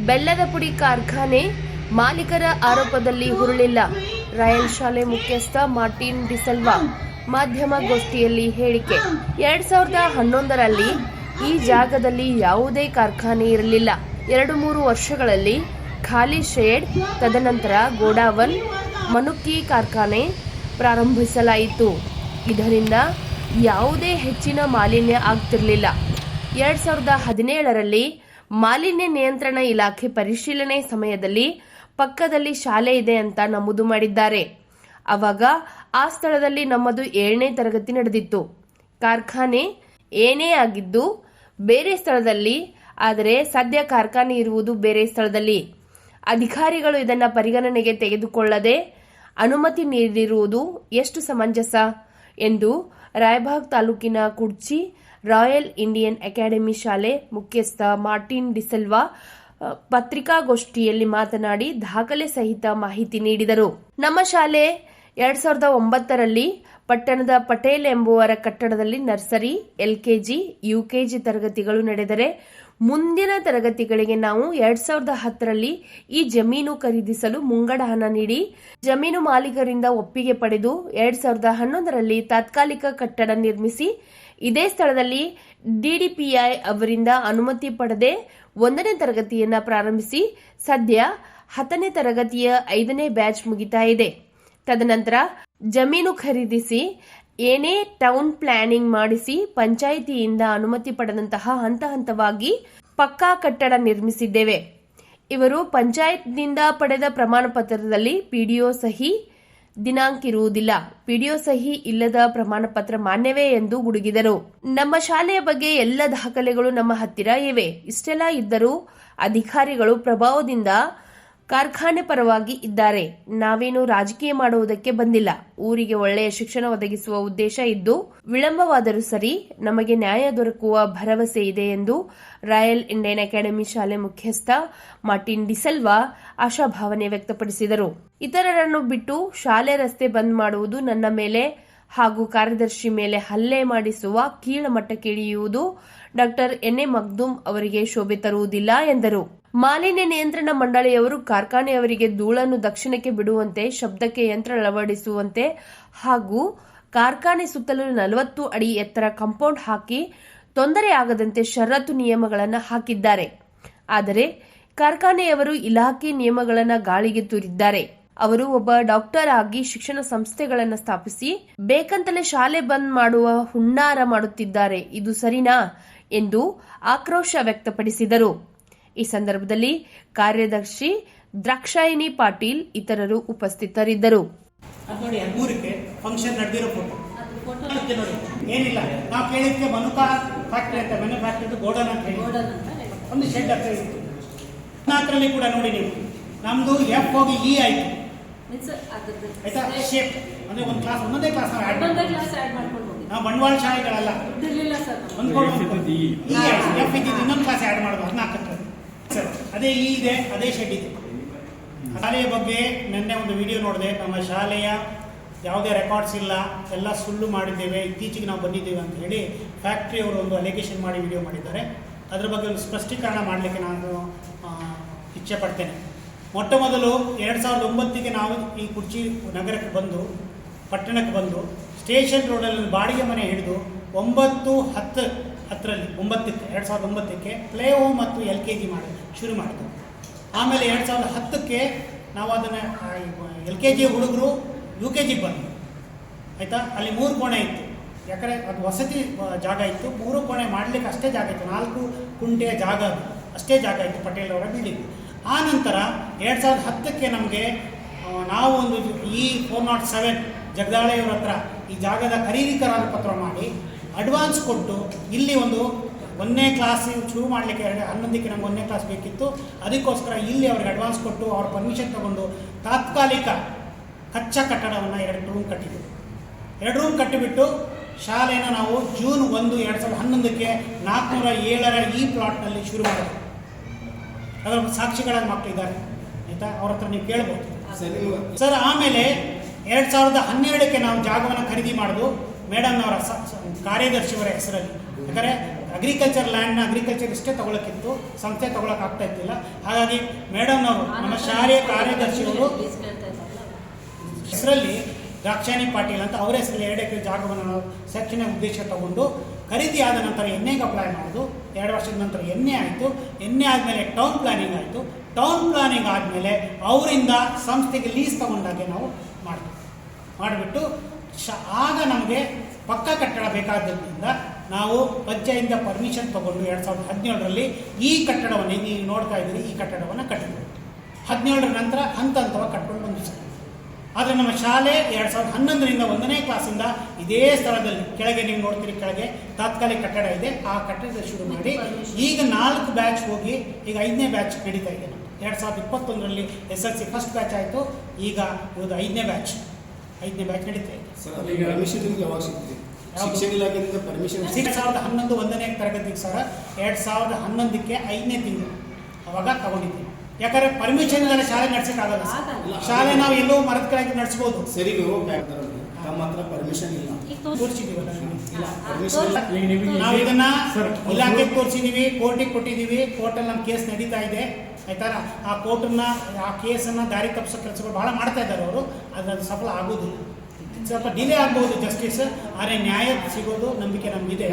ಬೆಲ್ಲದ ಪುಡಿ ಕಾರ್ಖಾನೆ ಮಾಲೀಕರ ಆರೋಪದಲ್ಲಿ ಹುರುಳಿಲ್ಲ. ರಾಯಲ್ ಶಾಲೆ ಮುಖ್ಯಸ್ಥ ಮಾರ್ಟಿನ್ ಡಿಸಲ್ವಾ ಮಾಧ್ಯಮಗೋಷ್ಠಿಯಲ್ಲಿ ಹೇಳಿಕೆ. 2011ರಲ್ಲಿ ಈ ಜಾಗದಲ್ಲಿ ಯಾವುದೇ ಕಾರ್ಖಾನೆ ಇರಲಿಲ್ಲ. 2-3 ವರ್ಷಗಳಲ್ಲಿ ಖಾಲಿ ಶೆಡ್, ತದನಂತರ ಗೋಡಾವನ್, ಮನುಕ್ಕಿ ಕಾರ್ಖಾನೆ ಪ್ರಾರಂಭಿಸಲಾಯಿತು. ಇದರಿಂದ ಯಾವುದೇ ಹೆಚ್ಚಿನ ಮಾಲಿನ್ಯ ಆಗ್ತಿರಲಿಲ್ಲ. 2017ರಲ್ಲಿ ಮಾಲಿನ್ಯ ನಿಯಂತ್ರಣ ಇಲಾಖೆ ಪರಿಶೀಲನೆ ಸಮಯದಲ್ಲಿ ಪಕ್ಕದಲ್ಲಿ ಶಾಲೆ ಇದೆ ಅಂತ ನಮೂದು ಮಾಡಿದ್ದಾರೆ. ಆವಾಗ ಆ ಸ್ಥಳದಲ್ಲಿ ನಮ್ಮದು 7ನೇ ತರಗತಿ ನಡೆದಿತ್ತು. ಕಾರ್ಖಾನೆ ಏನೇ ಆಗಿದ್ದು ಬೇರೆ ಸ್ಥಳದಲ್ಲಿ, ಆದರೆ ಸದ್ಯ ಕಾರ್ಖಾನೆ ಇರುವುದು ಬೇರೆ ಸ್ಥಳದಲ್ಲಿ. ಅಧಿಕಾರಿಗಳು ಇದನ್ನು ಪರಿಗಣನೆಗೆ ತೆಗೆದುಕೊಳ್ಳದೆ ಅನುಮತಿ ನೀಡಿರುವುದು ಎಷ್ಟು ಸಮಂಜಸ ಎಂದು ರಾಯಬಾಗ್ ತಾಲೂಕಿನ ಕುಡ್ಚಿ ರಾಯಲ್ ಇಂಡಿಯನ್ ಅಕಾಡೆಮಿ ಶಾಲೆ ಮುಖ್ಯಸ್ಥ ಮಾರ್ಟಿನ್ ಡಿಸಲ್ವಾ ಪತ್ರಿಕಾಗೋಷ್ಠಿಯಲ್ಲಿ ಮಾತನಾಡಿ ದಾಖಲೆ ಸಹಿತ ಮಾಹಿತಿ ನೀಡಿದರು. ನಮ್ಮ ಶಾಲೆ 2009ರಲ್ಲಿ ಪಟ್ಟಣದ ಪಟೇಲ್ ಎಂಬುವರ ಕಟ್ಟಡದಲ್ಲಿ ನರ್ಸರಿ, LKG, UKG ತರಗತಿಗಳು ನಡೆದರೆ, ಮುಂದಿನ ತರಗತಿಗಳಿಗೆ ನಾವು 2010ರಲ್ಲಿ ಈ ಜಮೀನು ಖರೀದಿಸಲು ಮುಂಗಡ ಹಣ ನೀಡಿ ಜಮೀನು ಮಾಲೀಕರಿಂದ ಒಪ್ಪಿಗೆ ಪಡೆದು 2011ರಲ್ಲಿ ತಾತ್ಕಾಲಿಕ ಕಟ್ಟಡ ನಿರ್ಮಿಸಿ ಇದೇ ಸ್ಥಳದಲ್ಲಿ DDPI ಅವರಿಂದ ಅನುಮತಿ ಪಡೆದೇ 1ನೇ ತರಗತಿಯನ್ನ ಪ್ರಾರಂಭಿಸಿ ಸದ್ಯ 10ನೇ ತರಗತಿಯ 5ನೇ ಬ್ಯಾಚ್ ಮುಗಿತಾ ಇದೆ. ತದನಂತರ ಜಮೀನು ಖರೀದಿಸಿ ಏನೇ ಟೌನ್ ಪ್ಲಾನಿಂಗ್ ಮಾಡಿಸಿ ಪಂಚಾಯಿತಿಯಿಂದ ಅನುಮತಿ ಪಡೆದಂತಹ ಹಂತ ಹಂತವಾಗಿ ಪಕ್ಕಾ ಕಟ್ಟಡ ನಿರ್ಮಿಸಿದ್ದೇವೆ. ಇವರು ಪಂಚಾಯತ್ನಿಂದ ಪಡೆದ ಪ್ರಮಾಣ ಪತ್ರದಲ್ಲಿ PDO ಸಹಿ ದಿನಾಂಕ ಇರುವುದಿಲ್ಲ. PDO ಸಹಿ ಇಲ್ಲದ ಪ್ರಮಾಣ ಪತ್ರ ಮಾನ್ಯವೇ ಎಂದು ಗುಡುಗಿದರು. ನಮ್ಮ ಶಾಲೆಯ ಬಗ್ಗೆ ಎಲ್ಲ ದಾಖಲೆಗಳು ನಮ್ಮ ಹತ್ತಿರ ಇವೆ. ಇಷ್ಟೆಲ್ಲ ಇದ್ದರೂ ಅಧಿಕಾರಿಗಳು ಪ್ರಭಾವದಿಂದ ಕಾರ್ಖಾನೆ ಪರವಾಗಿ ಇದ್ದಾರೆ. ನಾವೇನು ರಾಜಕೀಯ ಮಾಡುವುದಕ್ಕೆ ಬಂದಿಲ್ಲ. ಊರಿಗೆ ಒಳ್ಳೆಯ ಶಿಕ್ಷಣ ಒದಗಿಸುವ ಉದ್ದೇಶ ಇದ್ದು ವಿಳಂಬವಾದರೂ ಸರಿ, ನಮಗೆ ನ್ಯಾಯ ದೊರಕುವ ಭರವಸೆ ಇದೆ ಎಂದು ರಾಯಲ್ ಇಂಡಿಯನ್ ಅಕಾಡೆಮಿ ಶಾಲೆ ಮುಖ್ಯಸ್ಥ ಮಾರ್ಟಿನ್ ಡಿಸಲ್ವಾ ಆಶಾಭಾವನೆ ವ್ಯಕ್ತಪಡಿಸಿದರು. ಇತರರನ್ನು ಬಿಟ್ಟು ಶಾಲೆ ರಸ್ತೆ ಬಂದ್ ಮಾಡುವುದು, ನನ್ನ ಮೇಲೆ ಹಾಗೂ ಕಾರ್ಯದರ್ಶಿ ಮೇಲೆ ಹಲ್ಲೆ ಮಾಡಿಸುವ ಕೀಳಮಟ್ಟಕ್ಕಿಳಿಯುವುದು ಡಾ. NA ಮಗ್ದುಮ್ ಅವರಿಗೆ ಶೋಭೆ ತರುವುದಿಲ್ಲ ಎಂದರು. ಮಾಲಿನ್ಯ ನಿಯಂತ್ರಣ ಮಂಡಳಿಯವರು ಕಾರ್ಖಾನೆಯವರಿಗೆ ಧೂಳನ್ನು ದಕ್ಷಿಣಕ್ಕೆ ಬಿಡುವಂತೆ, ಶಬ್ದಕ್ಕೆ ಯಂತ್ರ ಅಳವಡಿಸುವಂತೆ ಹಾಗೂ ಕಾರ್ಖಾನೆ ಸುತ್ತಲೂ 40 ಅಡಿ ಎತ್ತರ ಕಾಂಪೌಂಡ್ ಹಾಕಿ ತೊಂದರೆ ಆಗದಂತೆ ಷರತ್ತು ನಿಯಮಗಳನ್ನು ಹಾಕಿದ್ದಾರೆ. ಆದರೆ ಕಾರ್ಖಾನೆಯವರು ಇಲಾಖೆ ನಿಯಮಗಳನ್ನು ಗಾಳಿಗೆ ತೂರಿದ್ದಾರೆ. ಅವರು ಒಬ್ಬ ಡಾಕ್ಟರ್ ಆಗಿ ಶಿಕ್ಷಣ ಸಂಸ್ಥೆಗಳನ್ನು ಸ್ಥಾಪಿಸಿ ಬೇಕಂತಲೇ ಶಾಲೆ ಬಂದ್ ಮಾಡುವ ಹುನ್ನಾರ ಮಾಡುತ್ತಿದ್ದಾರೆ. ಇದು ಸರಿನಾ ಎಂದು ಆಕ್ರೋಶ ವ್ಯಕ್ತಪಡಿಸಿದರು. ಈ ಸಂದರ್ಭದಲ್ಲಿ ಕಾರ್ಯದರ್ಶಿ ದ್ರಾಕ್ಷಾಯಿನಿ ಪಾಟೀಲ್ ಇತರರು ಉಪಸ್ಥಿತರಿದ್ದರು. ಫಂಕ್ಷನ್ ನಡೆದಿರೋ ಫೋಟೋ ಏನಿಲ್ಲ, ನಾವು ಕೇಳಿದ್ಕೆ ಮನುಕಾ ಫ್ಯಾಕ್ಟರಿ ಅಂತ, ಮ್ಯಾನುಫ್ಯಾಕ್ಚರ್ ಗೋಡನ್ ಅಂತ ಹೇಳಿ ಒಂದು ಶೆಡ್ ಹತ್ರ ಇತ್ತು. 14ರಲ್ಲಿ ಕೂಡ ನೋಡಿ ನೀವು, ನಮ್ದು F ಹೋಗಿ E ಆಯ್ತು ಆಯ್ತಾ. ಶೇಪ್ ಅಂದ್ರೆ ಒಂದು ಕ್ಲಾಸ್, ಒಂದೊಂದೇ ಕ್ಲಾಸ್ ನಾವು ಬಂಡವಾಳ ಶಾಲೆಗಳಲ್ಲ, F ಇದ್ದಿದ್ದು ಇನ್ನೊಂದು ಕ್ಲಾಸ್ ಆ್ಯಡ್ ಮಾಡೋದು 14 ಸರ್. ಅದೇ E ಇದೆ, ಅದೇ ಶೆಡ್ ಇದೆ. ಶಾಲೆಯ ಬಗ್ಗೆ ನಿನ್ನೆ ಒಂದು ವಿಡಿಯೋ ನೋಡಿದೆ. ನಮ್ಮ ಶಾಲೆಯ ಯಾವುದೇ ರೆಕಾರ್ಡ್ಸ್ ಇಲ್ಲ, ಎಲ್ಲ ಸುಳ್ಳು ಮಾಡಿದ್ದೇವೆ, ಇತ್ತೀಚೆಗೆ ನಾವು ಬಂದಿದ್ದೇವೆ ಅಂತ ಹೇಳಿ ಫ್ಯಾಕ್ಟ್ರಿ ಅವರು ಒಂದು ಅಲಿಗೇಷನ್ ಮಾಡಿ ವಿಡಿಯೋ ಮಾಡಿದ್ದಾರೆ. ಅದರ ಬಗ್ಗೆ ಒಂದು ಸ್ಪಷ್ಟೀಕರಣ ಮಾಡಲಿಕ್ಕೆ ನಾನು ಇಚ್ಛೆ ಪಡ್ತೇನೆ. ಮೊಟ್ಟ ಮೊದಲು 2009ಗೆ ನಾವು ಈ ಕುಡ್ಚಿ ನಗರಕ್ಕೆ ಬಂದು, ಪಟ್ಟಣಕ್ಕೆ ಬಂದು, ಸ್ಟೇಷನ್ ರೋಡಲ್ಲಿ ಬಾಡಿಗೆ ಮನೆ ಹಿಡಿದು 2009ಕ್ಕೆ ಪ್ಲೇ ಹೋಮ್ ಮತ್ತು LKG ಶುರು ಮಾಡಿದ್ವು. ಆಮೇಲೆ 2010ಕ್ಕೆ ನಾವು ಅದನ್ನು LKG ಹುಡುಗರು UKG ಬಂದು ಆಯಿತಾ. ಅಲ್ಲಿ 3 ಕೋಣೆ ಇತ್ತು, ಯಾಕಂದರೆ ಅದು ವಸತಿ ಜಾಗ ಇತ್ತು. 3 ಕೋಣೆ ಮಾಡಲಿಕ್ಕೆ ಅಷ್ಟೇ ಜಾಗ ಇತ್ತು, 4 ಕುಂಟೆಯ ಜಾಗ, ಅಷ್ಟೇ ಜಾಗ ಇತ್ತು ಪಟೇಲ್ ಅವರ ಬಿಲ್ಡಿಂಗ್. ಆ ನಂತರ 2010ಕ್ಕೆ ನಮಗೆ ನಾವು ಒಂದು ಈ 407 ಜಗದಾಳೆಯವರ ಹತ್ರ ಈ ಜಾಗದ ಖರೀದಿ ಕರಾರು ಪತ್ರ ಮಾಡಿ ಅಡ್ವಾನ್ಸ್ ಕೊಟ್ಟು, ಇಲ್ಲಿ ಒಂದು 1ನೇ ಕ್ಲಾಸ್ ಶುರು ಮಾಡಲಿಕ್ಕೆ 11ಕ್ಕೆ ನಮ್ಗೆ 1ನೇ ಕ್ಲಾಸ್ ಬೇಕಿತ್ತು. ಅದಕ್ಕೋಸ್ಕರ ಇಲ್ಲಿ ಅವ್ರಿಗೆ ಅಡ್ವಾನ್ಸ್ ಕೊಟ್ಟು ಅವ್ರ ಪರ್ಮಿಷನ್ ತಗೊಂಡು ತಾತ್ಕಾಲಿಕ ಕಚ್ಚಾ ಕಟ್ಟಡವನ್ನು 2 ರೂಮ್ ಕಟ್ಟಿದ್ವಿ. 2 ರೂಮ್ ಕಟ್ಟಿಬಿಟ್ಟು ಶಾಲೆನ ನಾವು ಜೂನ್ 1, 2011ಕ್ಕೆ 407ರ ಈ ಪ್ಲಾಟ್ನಲ್ಲಿ ಶುರು ಮಾಡಿದ್ವಿ. ಅದರ ಸಾಕ್ಷಿಗಳಾದ ಮಕ್ಕಳಿದ್ದಾರೆ ಆಯಿತಾ, ಅವ್ರ ಹತ್ರ ನೀವು ಕೇಳ್ಬೋದು ಸರ್. ಆಮೇಲೆ 2012ಕ್ಕೆ ನಾವು ಜಾಗವನ್ನು ಖರೀದಿ ಮಾಡೋದು ಮೇಡಮ್ನವರ ಕಾರ್ಯದರ್ಶಿಯವರ ಹೆಸರಲ್ಲಿ. ಯಾಕಂದರೆ ಅಗ್ರಿಕಲ್ಚರ್ ಲ್ಯಾಂಡ್ನ ಅಗ್ರಿಕಲ್ಚರಿಸ್ಟೇ ತಗೊಳಕ್ಕಿತ್ತು, ಸಂಸ್ಥೆ ತಗೊಳಕ್ ಆಗ್ತಾ ಇತ್ತಿಲ್ಲ. ಹಾಗಾಗಿ ಮೇಡಮ್ನವರು ನಮ್ಮ ಶಾಲೆಯ ಕಾರ್ಯದರ್ಶಿಯವರು ಹೆಸರಲ್ಲಿ ದ್ರಾಕ್ಷಾಣಿ ಪಾಟೀಲ್ ಅಂತ ಅವರ ಹೆಸರಲ್ಲಿ 2 ಎಕರೆ ಜಾಗವನ್ನು ನಾವು ಶೈಕ್ಷಣಿಕ ಉದ್ದೇಶ ತಗೊಂಡು ಖರೀದಿ ಆದ ನಂತರ ಎನ್ನೆಗೆ ಅಪ್ಲೈ ಮಾಡೋದು. 2 ವರ್ಷದ ನಂತರ ಎನ್ನೆ ಆಯಿತು. ಎನ್ನೆ ಆದಮೇಲೆ ಟೌನ್ ಪ್ಲಾನಿಂಗ್ ಆಯಿತು. ಟೌನ್ ಪ್ಲಾನಿಂಗ್ ಆದಮೇಲೆ ಅವರಿಂದ ಸಂಸ್ಥೆಗೆ ಲೀಸ್ ತಗೊಂಡಾಗೆ ನಾವು ಮಾಡಿಬಿಟ್ಟು ಆಗ ನಮಗೆ ಪಕ್ಕ ಕಟ್ಟಡ ಬೇಕಾದ್ದರಿಂದ ನಾವು ಪಂಚಾಯತಿಂದ ಪರ್ಮಿಷನ್ ತಗೊಂಡು 2017ರಲ್ಲಿ ಈ ಕಟ್ಟಡವನ್ನು ನೀವು ನೋಡ್ತಾ ಇದ್ದೀರಿ, ಈ ಕಟ್ಟಡವನ್ನು ಕಟ್ಟಿದ್ವಿ. 17ರ ನಂತರ ಹಂತ ಹಂತವಾಗಿ ಕಟ್ಕೊಂಡು ಬಂದು ಸರ್. ಆದರೆ ನಮ್ಮ ಶಾಲೆ 2011ರಿಂದ 1ನೇ ಕ್ಲಾಸಿಂದ ಇದೇ ಸ್ಥಳದಲ್ಲಿ ಕೆಳಗೆ ನೀವು ನೋಡ್ತೀರಿ, ಕೆಳಗೆ ತಾತ್ಕಾಲಿಕ ಕಟ್ಟಡ ಇದೆ. ಆ ಕಟ್ಟಡ ಶುರು ಮಾಡಿ ಈಗ 4 ಬ್ಯಾಚ್ ಹೋಗಿ ಈಗ 5ನೇ ಬ್ಯಾಚ್ ನಡೀತಾ ಇದೆ. 2021ರಲ್ಲಿ SLC ಫಸ್ಟ್ ಬ್ಯಾಚ್ ಆಯಿತು. ಈಗ ಇವತ್ತು 5ನೇ ಬ್ಯಾಚ್ ನಡೀತಾ ಇದೆ. ಶಿಕ್ಷಣ ಇಲಾಖೆಯಿಂದ ಪರ್ಮಿಷನ್ 2011 1ನೇ ತರಗತಿಗೆ ಸರ್ 2011ಕ್ಕೆ 5ನೇ ತಿಂಗಳು ಅವಾಗ ತಗೊಂಡಿದ್ದೀವಿ. ಯಾಕಂದ್ರೆ ಪರ್ಮಿಷನ್ ಇಲ್ಲದೆ ಶಾಲೆ ನಡೆಸಕ್ಕಾಗಲ್ಲ. ಶಾಲೆ ನಾವು ಎಲ್ಲೋ ಮರದ ಕೆಳಗೆ ನಡೆಸಬಹುದು. ಸರಿ, ನಮ್ಮ ಹತ್ರ ಪರ್ಮಿಷನ್ ಇಲ್ಲ. ತೋರಿಸಿದೀವಲ್ಲ ನಾವು ಇದನ್ನ ಇಲಾಖೆಗೆ ತೋರಿಸಿದೀವಿ, ಕೋರ್ಟಿಗೆ ಕೊಟ್ಟಿದ್ದೀವಿ. ಕೋರ್ಟಲ್ಲಿ ನಮ್ಮ ಕೇಸ್ ನಡೀತಾ ಇದೆ, ಆಯ್ತಾ. ಆ ಕೇಸನ್ನು ದಾರಿ ತಪ್ಪಿಸೋ ಕೆಲಸಗಳು ಬಹಳ ಮಾಡ್ತಾ ಇದ್ದಾರೆ ಅವರು. ಅದು ಸಫಲ ಆಗೋದಿಲ್ಲ, ಸ್ವಲ್ಪ ಡಿಲೇ ಆಗ್ಬೋದು ಜಸ್ಟಿಸ್, ಆದರೆ ನ್ಯಾಯ ಸಿಗೋದು ನಂಬಿಕೆ ನಮಗಿದೆ.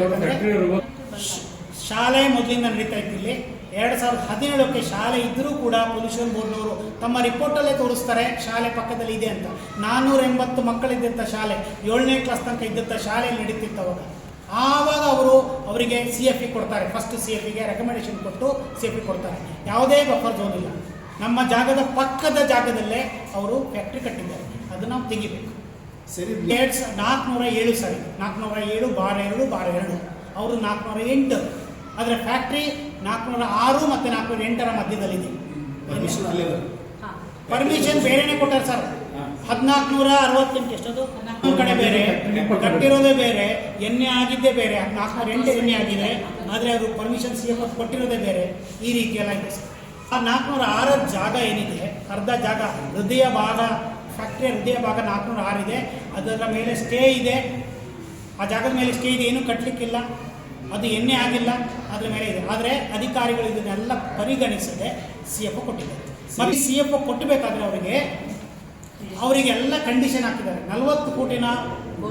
ಶಾಲೆ ಮೊದಲಿಂದ ನಡೀತಾ ಇತ್ತು. ಇಲ್ಲಿ 2017ಕ್ಕೆ ಶಾಲೆ ಇದ್ದರೂ ಕೂಡ ಪೊಲ್ಯೂಷನ್ ಬೋರ್ಡ್ನವರು ತಮ್ಮ ರಿಪೋರ್ಟಲ್ಲೇ ತೋರಿಸ್ತಾರೆ ಶಾಲೆ ಪಕ್ಕದಲ್ಲಿ ಇದೆ ಅಂತ. 480 ಮಕ್ಕಳಿದ್ದಂಥ ಶಾಲೆ, 7ನೇ ಕ್ಲಾಸ್ ತನಕ ಇದ್ದಂಥ ಶಾಲೆಯಲ್ಲಿ ನಡೀತಿತ್ತು ಅವಾಗ. ಆವಾಗ ಅವರಿಗೆ CFE ಕೊಡ್ತಾರೆ. ಫಸ್ಟ್ CFEಗೆ ರೆಕಮೆಂಡೇಶನ್ ಕೊಟ್ಟು CFE ಕೊಡ್ತಾರೆ. ಯಾವುದೇ ಬಫರ್ ಝೋನ್ ಇಲ್ಲ. ನಮ್ಮ ಜಾಗದ ಪಕ್ಕದ ಜಾಗದಲ್ಲೇ ಅವರು ಫ್ಯಾಕ್ಟ್ರಿ ಕಟ್ಟಿದ್ದಾರೆ, ಅದನ್ನು ನಾವು ತೆಗಿಬೇಕು. ಸರಿ, 407 ಸರಿ, 407/2/2 ಅವರು 408. ಆದರೆ ಫ್ಯಾಕ್ಟ್ರಿ 406 ಮತ್ತು 408ರ ಮಧ್ಯದಲ್ಲಿದೆ. ಪರ್ಮಿಷನ್ ಬೇರೆನೇ ಕೊಟ್ಟಾರೆ ಸರ್. 1468 ಎಷ್ಟದು ನಮ್ಮ ಕಡೆ ಬೇರೆ, ಕಟ್ಟಿರೋದೇ ಬೇರೆ, ಎಣ್ಣೆ ಆಗಿದ್ದೇ ಬೇರೆ. 408 ಎಣ್ಣೆ ಆಗಿದೆ, ಆದರೆ ಅವರು ಪರ್ಮಿಷನ್ CFO ಕೊಟ್ಟಿರೋದೇ ಬೇರೆ. ಈ ರೀತಿ ಎಲ್ಲ ಇದೆ ಸರ್. ಆ 406 ಜಾಗ ಏನಿದೆ, ಅರ್ಧ ಜಾಗ ಹೃದಯ ಭಾಗ, ಫ್ಯಾಕ್ಟ್ರಿಯ ಹೃದಯ ಭಾಗ 406 ಇದೆ. ಅದರ ಮೇಲೆ ಸ್ಟೇ ಇದೆ, ಆ ಜಾಗದ ಮೇಲೆ ಸ್ಟೇ ಇದೆ, ಏನೂ ಕಟ್ಟಲಿಕ್ಕಿಲ್ಲ, ಅದು ಎಣ್ಣೆ ಆಗಿಲ್ಲ, ಅದ್ರ ಮೇಲೆ ಇದೆ. ಆದರೆ ಅಧಿಕಾರಿಗಳು ಇದನ್ನೆಲ್ಲ ಪರಿಗಣಿಸದೆ CFO ಕೊಟ್ಟಿದ್ದಾರೆ. ಮತ್ತು CFO ಕೊಟ್ಟಬೇಕಾದ್ರೆ ಅವರಿಗೆಲ್ಲ ಕಂಡೀಷನ್ ಹಾಕಿದ್ದಾರೆ. 40 ಕೋಟಿನ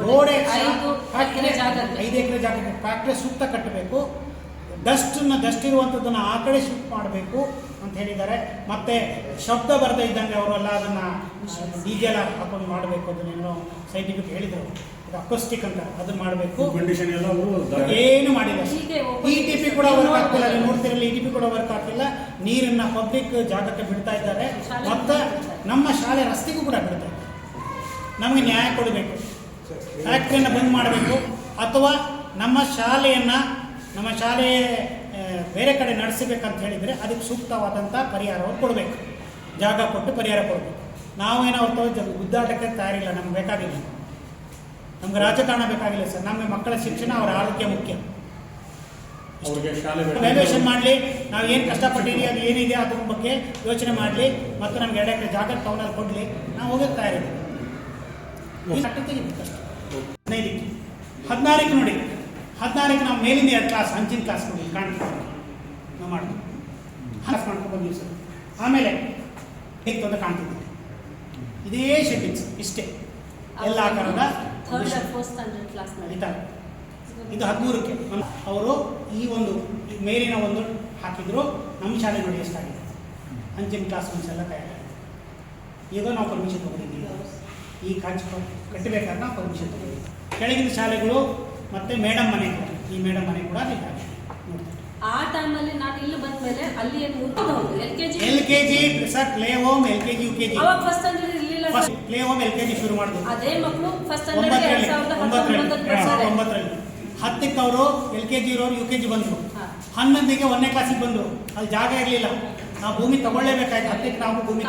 ಗೋಡೆ, 5 ಎಕರೆ ಜಾಗಕ್ಕೆ ಫ್ಯಾಕ್ಟ್ರಿ ಸುತ್ತ ಕಟ್ಟಬೇಕು, ಡಸ್ಟ್ ಇರುವಂಥದ್ದನ್ನು ಆ ಕಡೆ ಶಿಫ್ಟ್ ಮಾಡಬೇಕು ಅಂತ ಹೇಳಿದ್ದಾರೆ. ಮತ್ತು ಶಬ್ದ ಬರದೇ ಇದ್ದಂಗೆ ಅವರೆಲ್ಲ ಅದನ್ನು DJ ಎಲ್ಲ ಹಾಕೊಂಡು ಮಾಡಬೇಕು. ಅದನ್ನೇನೋ ಸೈಂಟಿಫಿಕ್ ಹೇಳಿದರು, ಅಕೋಸ್ಟಿಕ್ ಅಂತ, ಅದನ್ನ ಮಾಡಬೇಕು. ಏನು ಮಾಡಿಲ್ಲ. ETP ಕೂಡ ವರ್ಕ್ ಆಗ್ತಿಲ್ಲ. ನೀವು ನೋಡ್ತಿರಲ್ಲ, ETP ಕೂಡ ವರ್ಕ್ ಆಗ್ತಿಲ್ಲ. ನೀರನ್ನ ಪಬ್ಲಿಕ್ ಜಾಗಕ್ಕೆ ಬಿಡ್ತಾ ಇದ್ದಾರೆ, ಮತ್ತು ನಮ್ಮ ಶಾಲೆ ರಸ್ತೆಗೂ ಕೂಡ ಬಿಡ್ತಾ ಇದ್ದಾರೆ. ನಮಗೆ ನ್ಯಾಯ ಕೊಡಬೇಕು. ಫ್ಯಾಕ್ಟ್ರಿಯನ್ನು ಬಂದ್ ಮಾಡಬೇಕು, ಅಥವಾ ನಮ್ಮ ಶಾಲೆ ಬೇರೆ ಕಡೆ ನಡೆಸಬೇಕಂತ ಹೇಳಿದರೆ ಅದಕ್ಕೆ ಸೂಕ್ತವಾದಂಥ ಪರಿಹಾರವನ್ನು ಕೊಡಬೇಕು. ಜಾಗ ಕೊಟ್ಟು ಪರಿಹಾರ ಕೊಡಬೇಕು. ನಾವೇನೋ ಅವ್ರ ಗುದ್ದಾಟಕ್ಕೆ ತಯಾರಿಲ್ಲ, ನಮ್ಗೆ ಬೇಕಾಗಿಲ್ಲ. ನಮ್ಗೆ ರಾಜಕಾರಣ ಬೇಕಾಗಿಲ್ಲ ಸರ್. ನಮಗೆ ಮಕ್ಕಳ ಶಿಕ್ಷಣ, ಅವರ ಆರೋಗ್ಯ ಮುಖ್ಯ. ವ್ಯಾಲ್ಯೂಯೇಷನ್ ಮಾಡಲಿ, ನಾವು ಏನು ಕಷ್ಟಪಟ್ಟಿದ್ದೀವಿ, ಅದು ಏನಿದೆ ಅದ್ರ ಬಗ್ಗೆ ಯೋಚನೆ ಮಾಡಲಿ, ಮತ್ತು ನಮ್ಗೆ 2 ಎಕರೆ ಜಾಗ ಟೌನಲ್ಲಿ ಕೊಡಲಿ, ನಾವು ಹೋಗೋಕ್ಕೆ ತಯಾರಿದ್ದೀವಿ. 14ಕ್ಕೆ ನೋಡಿ, 14ಕ್ಕೆ ನಾವು ಮೇಲಿಂದ 2 ಕ್ಲಾಸ್, ಹಂಚಿನ ಕ್ಲಾಸ್ ಕೊಡಿ, ಕಾಣ್ತೀವಿ ನಾವು ಮಾಡ್ತೀವಿ. ಕ್ಲಾಸ್ ಮಾಡ್ಕೊಂಡು ಬಂದೀವಿ ಸರ್. ಆಮೇಲೆ ಹೇಗೆ ಅಂತ ಕಾಣ್ತಿದ್ದೀವಿ, ಇದೇ ಶೆಡ್ಡಿಂಗ್ಸ್, ಇಷ್ಟೇ ಎಲ್ಲ ಆಕಾರದ ನಡೀತಾರೆ. ಇದು 13ಕ್ಕೆ ಅವರು ಈ ಮೇಲಿನ ಒಂದು ಹಾಕಿದ್ರು. ನಮ್ಮ ಶಾಲೆ ನೋಡಿ ಎಷ್ಟಾಗಿದೆ, ಹಂಚಿನ ಕ್ಲಾಸ್ ರೂಮ್ಸ್ ಎಲ್ಲ ತಯಾರಾಗಿದೆ. ಈಗ ನಾವು ಪರ್ಮಿಷನ್ ತಗೊಂಡಿದ್ದೀವಿ. ಈ ಕಟ್ಟಬೇಕಾದ್ರೆ ನಾವು ಪರ್ಮಿಷನ್ ತಗೊಂಡಿದ್ದೀವಿ. ಕೆಳಗಿನ ಶಾಲೆಗಳು ಮತ್ತು ಮೇಡಮ್ ಮನೆ ಕೂಡ, ಈ ಮೇಡಮ್ ಮನೆ ಕೂಡ ನೋಡ್ತಾರೆ. ಆ ಟೈಮಲ್ಲಿ ನಾನು ಇಲ್ಲಿ ಬಂದ ಮೇಲೆ ಅಲ್ಲಿ LKG sir, play home, LKG UKG. ಅವಾಗ ಫಸ್ಟ್ ಸ್ಟ್ಯಾಂಡರ್ಡ್ ಇರಲಿಲ್ಲ ಸರ್. ಪ್ಲೇ ಹೋಮ್ LKG ಶುರು ಮಾಡಿದ್ರು. ಅದೇ ಮಕ್ಕಳು ಫಸ್ಟ್ ಸ್ಟ್ಯಾಂಡರ್ಡ್ 2019ರಲ್ಲಿ 10ಕ್ಕೆ ಅವರು LKG ಇರೋರು UKG ಬಂದರು. 11ಕ್ಕೆ 1ನೇ ಕ್ಲಾಸಿಗೆ ಬಂದರು. ಅಲ್ಲಿ ಜಾಗ ಇರಲಿಲ್ಲ, ನಾವು ಭೂಮಿ ತಗೊಳ್ಳೇಬೇಕಾಯ್ತು. 10ಕ್ಕೆ ನಾವು ಭೂಮಿ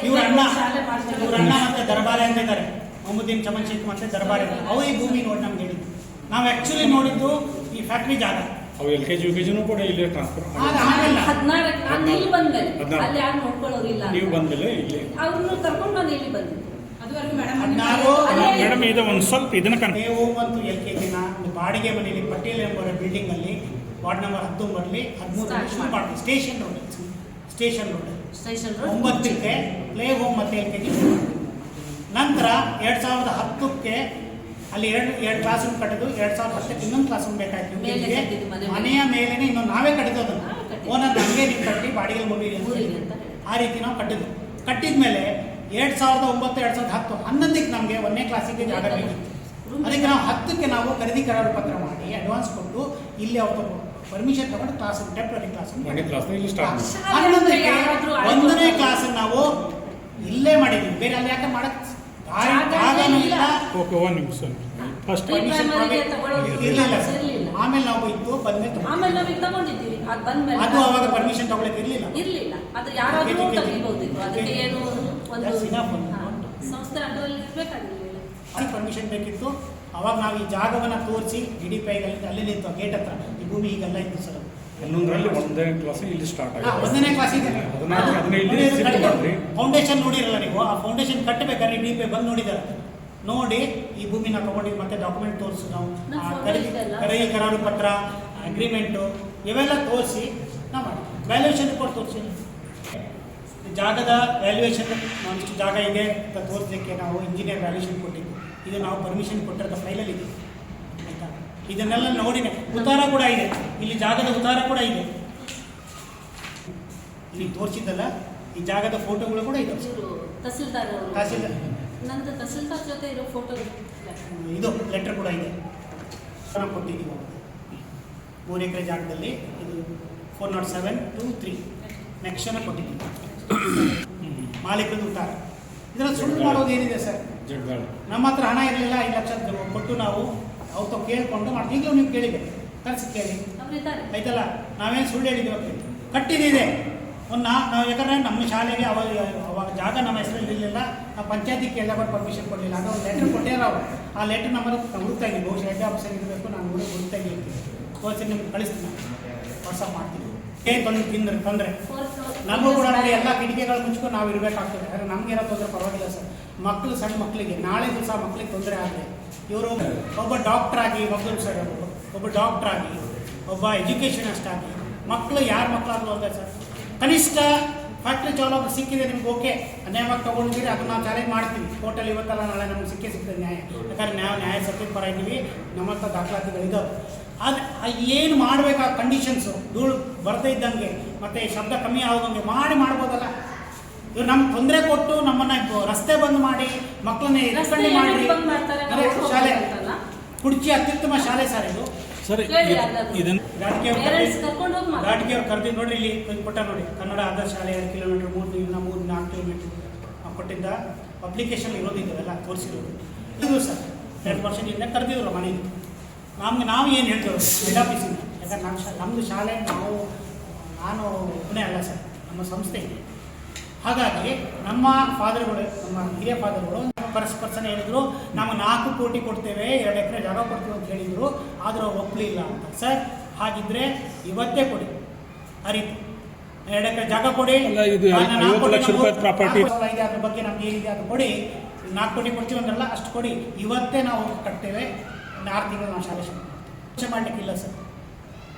ಇವ್ರ ಅಣ್ಣ ಮತ್ತೆ ದರ್ಬಾರೆ ಅಂತ ಇದ್ದಾರೆ, ಮೊಹಮ್ಮದ್ದೀನ್ ಚಮನ್ ಶೇಖ್ ಮತ್ತೆ ದರ್ಬಾರೆ, ಅವ್ರು ಈ ಭೂಮಿ ನೋಡಿ ನಮ್ಗೆ ಹೇಳಿದ್ರು. ನಾವು ಆ್ಯಕ್ಚುಲಿ ನೋಡಿದ್ದು ಈ ಫ್ಯಾಕ್ಟ್ರಿ ಜಾಗ. ಅವು LKG UKG ಕೂಡ ಇಲ್ಲಿ ಟ್ರಾನ್ಸ್ಫರ್ ಆಮೇಲೆ 16 ಇಲ್ಲಿ ಬಂದ್ಮೇಲೆ ಅಲ್ಲಿ ಯಾರು ನೋಡ್ಕೊಳ್ಳೋರಿಲ್ಲ, ನೀವು ಬಂದ್ಮೇಲೆ ಇಲ್ಲಿ ಅವ್ರನ್ನ ಕರ್ಕೊಂಡು ನಾನು ಇಲ್ಲಿ ಬಂದಿದ್ದು. ಅದು 16 ಮೇಡಮ್ ಇದು ಒಂದು ಸ್ವಲ್ಪ ಇದನ್ನ ಪ್ಲೇ ಹೋಮ್ ಮತ್ತು LKG ಒಂದು ಬಾಡಿಗೆ ಮನೆಯಲ್ಲಿ ಪಟೇಲ್ ಎಂಬ ಬಿಲ್ಡಿಂಗ್ ಅಲ್ಲಿ ವಾರ್ಡ್ ನಂಬರ್ 19 13 ಶುರು ಮಾಡ್ತೀವಿ. ಸ್ಟೇಷನ್ ರೋಡ್ ಸ್ಟೇಷನ್ 9ಕ್ಕೆ ಪ್ಲೇ ಹೋಮ್ ಮತ್ತು LKG ಶುರು ಮಾಡ್ತೀವಿ. ನಂತರ 2010ಕ್ಕೆ ಅಲ್ಲಿ ಎರಡು ಕ್ಲಾಸ್ ರೂಮ್ ಕಟ್ಟಿದ್ದು. 2010ಕ್ಕೆ ಇನ್ನೊಂದು ಕ್ಲಾಸ್ ರೂಮ್ ಬೇಕಾಯ್ತು. ಮೇಲೆ ಕಟ್ಟಿದ್ದು ಮನೆಯ ಮೇಲೇನೆ ಇನ್ನೊಂದು ನಾವೇ ಕಟ್ಟಿದ್ದು ಅದನ್ನು. ನಾವೇ ಕಟ್ಟಿದ್ದು. ಓನರ್ ನಮಗೆ ನೀವು ಕಟ್ಟಿ ಬಾಡಿಗೆ ಮುಗಿರಿ ಅಂತ ಊರಿಗೆ ಹೇಳಿ. ಅಂತ ಆ ರೀತಿ ನಾವು ಕಟ್ಟಿದ್ದು. ಕಟ್ಟಿದ್ಮೇಲೆ 2009 2010 11ಕ್ಕೆ ನಮಗೆ 1ನೇ ಕ್ಲಾಸಿಗೆ ಜಾಗ ಬೇಕಿತ್ತು. ಅದಕ್ಕೆ ನಾವು 10ಕ್ಕೆ ನಾವು ಖರೀದಿ ಕರಾರು ಪತ್ರ ಮಾಡಿ ಅಡ್ವಾನ್ಸ್ ಕೊಟ್ಟು ಇಲ್ಲಿ ಅವ್ರ ಪರ್ಮಿಷನ್ ತಗೊಂಡು ಕ್ಲಾಸ್ ಟೆಂಪ್ರರಿ ಕ್ಲಾಸ್ ಒಂದನೇ ಕ್ಲಾಸ್ ಇಲ್ಲಿ ಸ್ಟಾರ್ಟ್ ಮಾಡಿ. 11ಕ್ಕೆ 1ನೇ ಕ್ಲಾಸ್ ನಾವು ಇಲ್ಲೇ ಮಾಡಿದ್ವಿ. ಬೇರೆ ಅಲ್ಲಿ ಯಾಕೆ ಮಾಡಕ್ ಜಾಗನೂ ಇಲ್ಲ, ಓಕೆ ಒಂದು ನಿಮಿಷ ಫಸ್ಟ್ ಪರ್ಮಿಷನ್ ಇರಲಿಲ್ಲ. ಆಮೇಲೆ ನಾವು ಇದ್ದು ಬಂದ್ಮೇಲೆ ಆಮೇಲೆ ನಾವೀಗ ತಗೊಂಡಿದ್ದೀವಿ ಅದು ಬಂದ್ಮೇಲೆ ಅದು ಅವಾಗ ಪರ್ಮಿಷನ್ ತಗೊಳಕ್ ಇರಲಿಲ್ಲ. ಇರ್ಲಿಲ್ಲ. ಅದು ಯಾರಾದ್ರೂ ತೆಗಿಬಹುದಿತ್ತು. ಅದಕ್ಕೆ ಏನು ಒಂದು That's enough ಒಂದು. ಹಾ, ಸಂಸ್ಥೆ ಅಡ್ಡಲ್ಲಿ ಇರ್ಬೇಕಾಗಿರ್ಲಿಲ್ಲ. ಅದಕ್ಕೆ ಪರ್ಮಿಷನ್ ಬೇಕಿತ್ತು. ಅವಾಗ ನಾವು ಈ ಜಾಗವನ್ನು ತೋರಿಸಿ DDPI ಅಲ್ಲೇ ನಿಂತು ಗೇಟ್ ಹತ್ರ ಈ ಭೂಮಿ ಈಗೆಲ್ಲ ಇತ್ತು ಸರ್. 11ರಲ್ಲಿ 1ನೇ ಕ್ಲಾಸ್ ಇಲ್ಲಿ ಸ್ಟಾರ್ಟ್ ಆಗಿದೆ. 1ನೇ ಕ್ಲಾಸ್ ಇದೆ. 14 ಇಲ್ಲಿ ಶಿಫ್ಟ್ ಮಾಡ್ರಿ. ಫೌಂಡೇಶನ್ ನೋಡಿರಲ್ಲ ನೀವು. ಆ ಫೌಂಡೇಶನ್ ಕಟ್ಟಬೇಕಾದ್ರೆ DDPI ಬಂದು ನೋಡಿದ್ದಾರೆ. ನೋಡಿ ಈ ಭೂಮಿನ ತಗೊಂಡಿದ್ದು ಮತ್ತೆ ಡಾಕ್ಯುಮೆಂಟ್ ತೋರಿಸಿ ನಾವು ನಮ್ಮ photo ಖರೀದಿ ಇದೆಯಲ್ಲ? ಕರಾರು ಪತ್ರ ಅಗ್ರಿಮೆಂಟು ಇವೆಲ್ಲ ತೋರಿಸಿ ನಾವು ಮಾಡಿ ವ್ಯಾಲ್ಯೂಯೇಷನ್ ರಿಪೋರ್ಟ್ ತೋರಿಸಿ. ಜಾಗದ ವ್ಯಾಲ್ಯೂಯೇಷನ್ ನಾವು ಇಷ್ಟು ಜಾಗ ಇದೆ ಅಂತ ತೋರಿಸಲಿಕ್ಕೆ ನಾವು ಇಂಜಿನಿಯರ್ ವ್ಯಾಲ್ಯೂಯೇಷನ್ ಕೊಟ್ಟಿದ್ದು. ಇದು ನಾವು ಪರ್ಮಿಷನ್ ಕೊಟ್ಟಿರೋದು ಫೈಲಲ್ಲಿ ಇದೆ ಆಯಿತಾ. ಇದನ್ನೆಲ್ಲ ನೋಡಿದೆ. ಉತ್ತಾರ ಕೂಡ ಇದೆ ಇಲ್ಲಿ, ಜಾಗದ ಉತ್ತಾರ ಕೂಡ ಇದೆ ಇಲ್ಲಿ ತೋರಿಸಿದ್ದಲ್ಲ. ಈ ಜಾಗದ ಫೋಟೋಗಳು ಕೂಡ ಇದೆ. ಇವರು ತಹಸೀಲ್ದಾರ್ ಅವರು ತಹಸೀಲ್ದಾರ್ ನಂದು ತಹಸೀಲ್ದಾರ್ ಜೊತೆ ಇರೋ ಫೋಟೋ ಇದು ಲೆಟರ್ ಕೂಡ ಇದೆ. ನಾವು ಕೊಟ್ಟಿದ್ದೀವಿ 3 ಎಕರೆ ಜಾಗದಲ್ಲಿ. ಇದು 407/23 ನೆಕ್ಷನ್ ಕೊಟ್ಟಿದ್ದೀವಿ. ಮಾಲೀಕರದ್ದು ಉತ್ತಾರ. ಇದರಲ್ಲಿ ಸುಳ್ಳು ಮಾಡೋದು ಏನಿದೆ ಸರ್? ಜಗ್ಗಾಳ ನಮ್ಮ ಹತ್ರ ಹಣ ಇರಲಿಲ್ಲ. 5 ಲಕ್ಷ ಕೊಟ್ಟು ನಾವು ಅವ್ರು ಕೇಳಿಕೊಂಡು ಮಾಡ್ತೀವಿ. ಈಗಲೂ ನೀವು ಕೇಳಿಬೇಕು, ಕರೆಸಿ ಕೇಳಿ ಅವರಿದ್ದಾರೆ. ಆಯ್ತಲ್ಲ. ನಾವೇನು ಸುಳ್ಳು ಹೇಳಿದ್ದೀವಿ? ಕಟ್ಟಿದ್ದಿದೆ ನಾವು. ಯಾಕಂದರೆ ನಮ್ಮ ಶಾಲೆಗೆ ಅವಾಗ ಜಾಗ ನಮ್ಮ ಹೆಸರಲ್ಲಿ ಇರಲಿಲ್ಲ. ನಾವು ಪಂಚಾಯತಿಗೆ ಕೇಳಿದಾಗ ಪರ್ಮಿಷನ್ ಕೊಡಲಿಲ್ಲ. ಅದು ಒಂದು ಲೆಟ್ರ್ ಕೊಟ್ಟಿಲ್ಲ ಅವರು. ಆ ಲೆಟ್ರ್ ನಂಬರ್ ಹುಡುಕ್ತಾ ಇದ್ದೀವಿ. ಬಹುಶಃ ಹೆಡ್ ಆಫೀಸರ್ ಇರಬೇಕು. ನಾನು ಹುಡುಕ್ತಾ ಇದ್ದೀನಿ. ತೋರಿಸಿ ನಿಮ್ಗೆ ಕಳಿಸ್ತೀನಿ, ವಾಟ್ಸಪ್ ಮಾಡ್ತೀನಿ. ಏನು ತೊಂದರೆ ನಮಗೂ ಕೂಡ ನೋಡಿ ಎಲ್ಲ ಕಿಟಕಿಗಳು ಮುಚ್ಕೊಂಡು ನಾವು ಇರಬೇಕಾಗ್ತದೆ. ಆದರೆ ನಮಗೇನೋ ತೊಂದರೆ ಪರವಾಗಿಲ್ಲ ಸರ್. ಮಕ್ಕಳು ಸಣ್ಣ ಮಕ್ಕಳಿಗೆ ನಾಳೆ ದಿವಸ ಮಕ್ಕಳಿಗೆ ತೊಂದರೆ ಆದರೆ ಇವರು ಒಬ್ಬ ಡಾಕ್ಟರ್ ಆಗಿ ಮಕ್ಕಳು ಸರ್ ಒಬ್ಬ ಡಾಕ್ಟರ್ ಆಗಿ ಒಬ್ಬ ಎಜುಕೇಷನಿಸ್ಟ್ ಆಗಿ ಮಕ್ಕಳು ಯಾರ ಮಕ್ಕಳಾದ್ರು ಅಲ್ಲ ಸರ್. ಕನಿಷ್ಠ ಫ್ಯಾಕ್ಟ್ರಿ ಚಾಲಕ ಸಿಕ್ಕಿದೆ ನಿಮ್ಗೆ ಓಕೆ, ಅನ್ಯಾಯವಾಗಿ ತೊಗೊಂಡಿದ್ದೀರಿ, ಅದನ್ನು ನಾವು ಚಾಲೆಂಜ್ ಮಾಡ್ತೀವಿ ಕೋರ್ಟಲ್ಲಿ. ಇವತ್ತಲ್ಲ ನಾಳೆ ನಮ್ಗೆ ಸಿಗ್ತದೆ ನ್ಯಾಯ. ಯಾಕಂದ್ರೆ ನಾವು ನ್ಯಾಯ ಸತ್ಯದ ಪರ ಇದ್ದೀವಿ. ನಮ್ಮ ಹತ್ರ ದಾಖಲಾತಿಗಳಿದ್ದಾವೆ. ಅದು ಏನು ಮಾಡಬೇಕಾದ ಕಂಡೀಷನ್ಸು ಧೂಳು ಬರದೇ ಇದ್ದಂಗೆ ಮತ್ತು ಶಬ್ದ ಕಮ್ಮಿ ಆಗೋದಂಗೆ ಮಾಡ್ಬೋದಲ್ಲ. ಇವ್ರು ನಮ್ಗೆ ತೊಂದರೆ ಕೊಟ್ಟು ನಮ್ಮನ್ನು ರಸ್ತೆ ಬಂದ್ ಮಾಡಿ ಮಕ್ಕಳನ್ನ ಎತ್ಕೊಂಡು ಮಾಡಿ ಶಾಲೆ ಕುಡ್ಚಿ ಅತ್ಯುತ್ತಮ ಶಾಲೆ ಸರ್ ಇದು. ಸರ್ ಇದನ್ನು ಘಾಟಿಗೆ ಅವ್ರು ಕರೆದಿ ನೋಡ್ರಿ ಇಲ್ಲಿ ಕೊಟ್ಟ ನೋಡಿ. ಕನ್ನಡ ಆದರ್ಶ ಶಾಲೆ 2 ಕಿಲೋಮೀಟರ್ 3-4 ಕಿಲೋಮೀಟರ್ ಕೊಟ್ಟಿದ್ದ ಅಪ್ಲಿಕೇಶನ್ ಇರೋದಿದ್ದಾವೆಲ್ಲ ತೋರಿಸಿರೋದು. ಇದು ಸರ್ 2 ವರ್ಷದಿಂದ ಕರೆದಿದ್ರು ಮನೆಗೆ. ನಾವು ಏನು ಹೇಳ್ತೇವೆ ಹೆಡ್ ಆಫೀಸಿಂದ. ಯಾಕಂದ್ರೆ ನಮ್ಮದು ಶಾಲೆ ನಾನು ಒಬ್ಬನೇ ಅಲ್ಲ ಸರ್, ನಮ್ಮ ಸಂಸ್ಥೆ ಇದೆ. ಹಾಗಾಗಿ ನಮ್ಮ ಫಾದರ್ಗಳು, ನಮ್ಮ ಹಿರಿಯ ಫಾದರ್ಗಳು ಪರ್ಸನ್ ಹೇಳಿದ್ರು, ನಾವು 4 ಕೋಟಿ ಕೊಡ್ತೇವೆ, 2 ಎಕರೆ ಜಾಗ ಕೊಡ್ತೀವಿ ಅಂತ ಹೇಳಿದರು. ಆದರೂ ಒಪ್ಪಲಿಲ್ಲ ಅಂತ. ಸರ್ ಹಾಗಿದ್ರೆ ಇವತ್ತೇ ಕೊಡಿ. ಆ ರೀತಿ 2 ಎಕರೆ ಜಾಗ ಕೊಡಿ. ಇದು 50 ಲಕ್ಷ ರೂಪಾಯಿ ಪ್ರಾಪರ್ಟಿ ಇದೆ, ಅದ್ರ ಬಗ್ಗೆ ನಮ್ಗೆ ಏನಿದೆ ಅದು ಕೊಡಿ. 4 ಕೋಟಿ ಕೊಡ್ತೀವಿ ಅಂದ್ರಲ್ಲ, ಅಷ್ಟು ಕೊಡಿ. ಇವತ್ತೇ ನಾವು ಕಟ್ತೇವೆ. 6 ತಿಂಗಳು ನಾವು ಶಾಲೆ ಶುರು ಮಾಡಲಿಕ್ಕಿಲ್ಲ ಸರ್.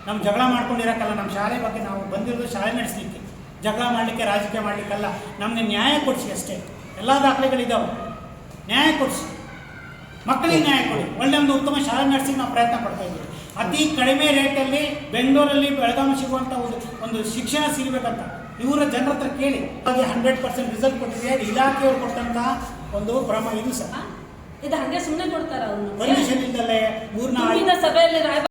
ನಮ್ಮ ಜಗಳ ಮಾಡ್ಕೊಂಡಿರೋಕ್ಕಲ್ಲ. ನಮ್ಮ ಶಾಲೆ ಬಗ್ಗೆ ನಾವು ಬಂದಿರೋದು ಶಾಲೆ ನಡೆಸಲಿಕ್ಕೆ, ಜಗಳ ಮಾಡಲಿಕ್ಕೆ, ರಾಜಕೀಯ ಮಾಡಲಿಕ್ಕಲ್ಲ. ನಮಗೆ ನ್ಯಾಯ ಕೊಡಿಸಿ ಅಷ್ಟೇ. ಎಲ್ಲ ದಾಖಲೆಗಳಿದ್ದಾವೆ. ನ್ಯಾಯ ಕೊಡಿಸಿ, ಮಕ್ಕಳಿಗೆ ನ್ಯಾಯ ಕೊಡಿ. ಒಳ್ಳೆ ಒಂದು ಉತ್ತಮ ಶಾಲೆ ನಡೆಸಿ ನಾವು ಪ್ರಯತ್ನ ಪಡ್ತಾ ಇದ್ದೀವಿ. ಅತಿ ಕಡಿಮೆ ರೇಟಲ್ಲಿ ಬೆಂಗಳೂರಲ್ಲಿ ಬೆಳಗಾವಿ ಸಿಗುವಂಥ ಒಂದು ಶಿಕ್ಷಣ ಸಿಗಬೇಕಂತ ಇವರ ಜನರ ಹತ್ರ ಕೇಳಿ. ಹಾಗೆ 100% ರಿಸಲ್ಟ್ ಕೊಟ್ಟಿದೆ. ಇಲಾಖೆಯವರು ಕೊಟ್ಟಂಥ ಒಂದು ಭ್ರಮ ಇದು ಸರ್. ಇದು ಹಂಗೆ ಸುಮ್ಮನೆ ಕೊಡ್ತಾರ. ಪರ್ಮಿಷನ್ ಇಲ್ದಲ್ಲೇ 3-4 ಸಭೆಯಲ್ಲಿ